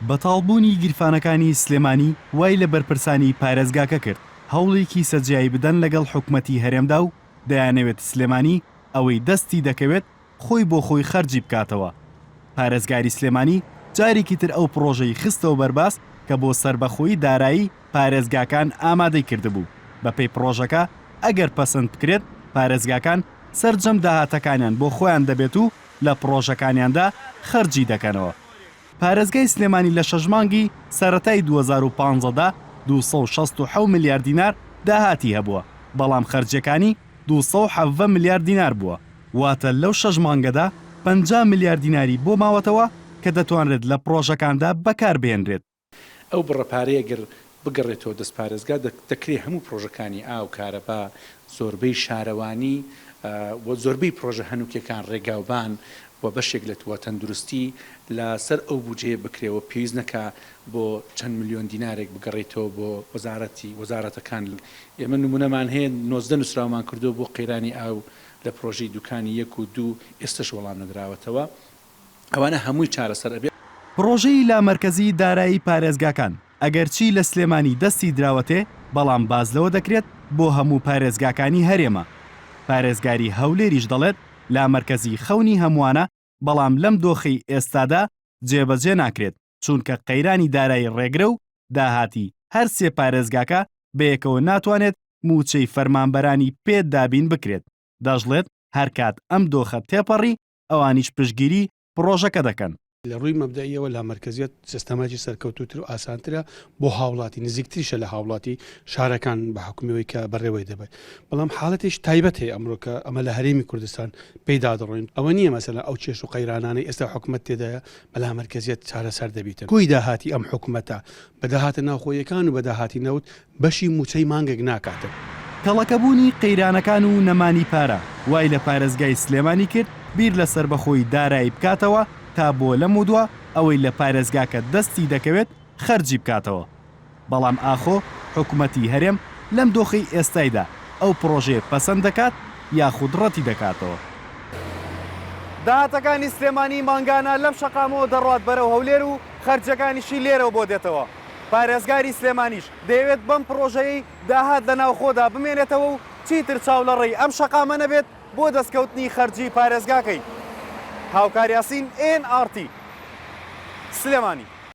بەتاڵبوونی گیرفانەکانی سلێمانی وای لە بەرپرسانی پارێزگاکە کرد هەوڵێکی سەرجایی بدەن لەگەڵ حکومەتی هەرێمدا و دەیانەوێت سلێمانی ئەوەی دەستی دەکەوێت خۆی بۆ خۆی خەرجی بکاتەوە. پارێزگاری سلێمانی جارێکی تر ئەو پرۆژەی خستەوە بەرباس کە بۆ سربەخۆیی دارایی پارێزگاکان ئامادەی کردبوو. بەپێی پرۆژەکە ئەگەر پەسەند بکرێت پارێزگاکان سەرجەم داهاتەکانیان بۆ خۆیان دەبێت و لە پرۆژەکانیاندا خەرجی دەکەنەوە. پارێزگای سلێمانی لە شەژمانگی سەرەتای 2015دا 267 میلیارد دینار داهاتی هەبووە، بەڵام خەرجەکانی 270 میلیارد دینار بووە. واتە لەو شەژمانگەدا 50 میلیارد دیناری بۆ ماوەتەوە کە دەتوانرێت لە پرۆژەکاندا بەکاربێنرێت. ئەو بڕەپارەیەگەر بگەڕێتەوە دەست پارێزگا دەکرێت هەموو پرۆژەکانی ئاو کارەبا زۆربەی شارەوانی و زۆربەی پرۆژە هەنووکەکان ڕێگاوبان و بەشێک لە توە تەندروستی لەسەر ئەو بودجێ بکرێەوە پێویست نەکا بۆ چەند میلیۆن دینارێک بگەڕێتەوە بۆ وەزارەتەکان. ئێمە نمونەمان هەیە 19 نووسراومان کردو بۆ قەیرانی ئاو لە پرۆژەی دوکانی 1 و 2 ئێستش وەڵام نەدراوەتەوە. ئەوانە هەمووی چارەسەر ئەبێ. پرۆژەی لامەرکەزی دارایی پارێزگاکان ئەگەرچی لە سلێمانی دەستی دراوەتێ بەڵام بازلەوە دەکرێت بۆ هەموو پارێزگاکانی هەرێمە. پارێزگاری هەولێریش دەڵێت لامەرکەزی خەونی هەمووانە بەڵام لەم دۆخی ئێستادا جێبەجێ ناکرێت چونکە قەیرانی دارایی ڕێگرە و داهاتی هەر سێ پارێزگاکە بەیەکەوە ناتوانێت موچەی فەرمانبەرانی پێ دابین بکرێت. دەژڵێت هەرکات ئەم دۆخە تێپەڕی ئەوانیش پشتگیری پرۆژەکە دەکەن. لە ڕووی مەبدەیەوە لامەرکەزیەت سیستەماکی سەرکەوتوتر و ئاسانترە بۆ هاوڵاتی نزیکتریشە لە هاوڵاتی شارەکان بە حکومیەوەی کە بەڕێوەی دەبێت. بەڵام حاڵەتێش تایبەت هەیە ئەمڕۆکە ئەمە لە هەرێمی کوردستان پێدا دەڕۆین. ئەوە نییە مەسەلا ئەو چێش و قەیرانانەی ئێستا حکومەت تێدایە بە لامەرکەزیەت چارەسەر دەبیتن. کۆی داهاتی ئەم حکومەتە بەداهاتە ناوخۆیەکان و بەداهاتی نەوت بەشی موچەی مانگێک ناکاتن. کەڵەکەبوونی قەیرانەکان و نەمانی پارە وای لە پارێزگای سلێمانی کرد بیر لە سربەخۆی دارایی بکاتەوە تا بۆ لە مودووە ئەوەی لە پارێزگاکە دەستی دەکەوێت خەرجی بکاتەوە. بەڵام ئاخۆ حکومەتی هەرێم لەم دۆخی ئێستایدا ئەو پرۆژێ پەسەند دەکات یاخود ڕەتی دەکاتەوە. داهاتەکانی سلێمانی مانگانە لەم شەقامەوە دەڕات بەرەو هەولێر و خەرجەکانیشی لێرەوە بۆ دێتەوە. پارێزگاری سلێمانیش دەیەوێت بەم پرۆژەی داهات لە ناوخۆدا بمێنێتەوە و چیتر چاو لە ڕێی ئەم شەقامە نەبێت بۆ دەستکەوتنی خەرجی پارێزگاکەی. هاوکار یاسین NRT سلێمانی.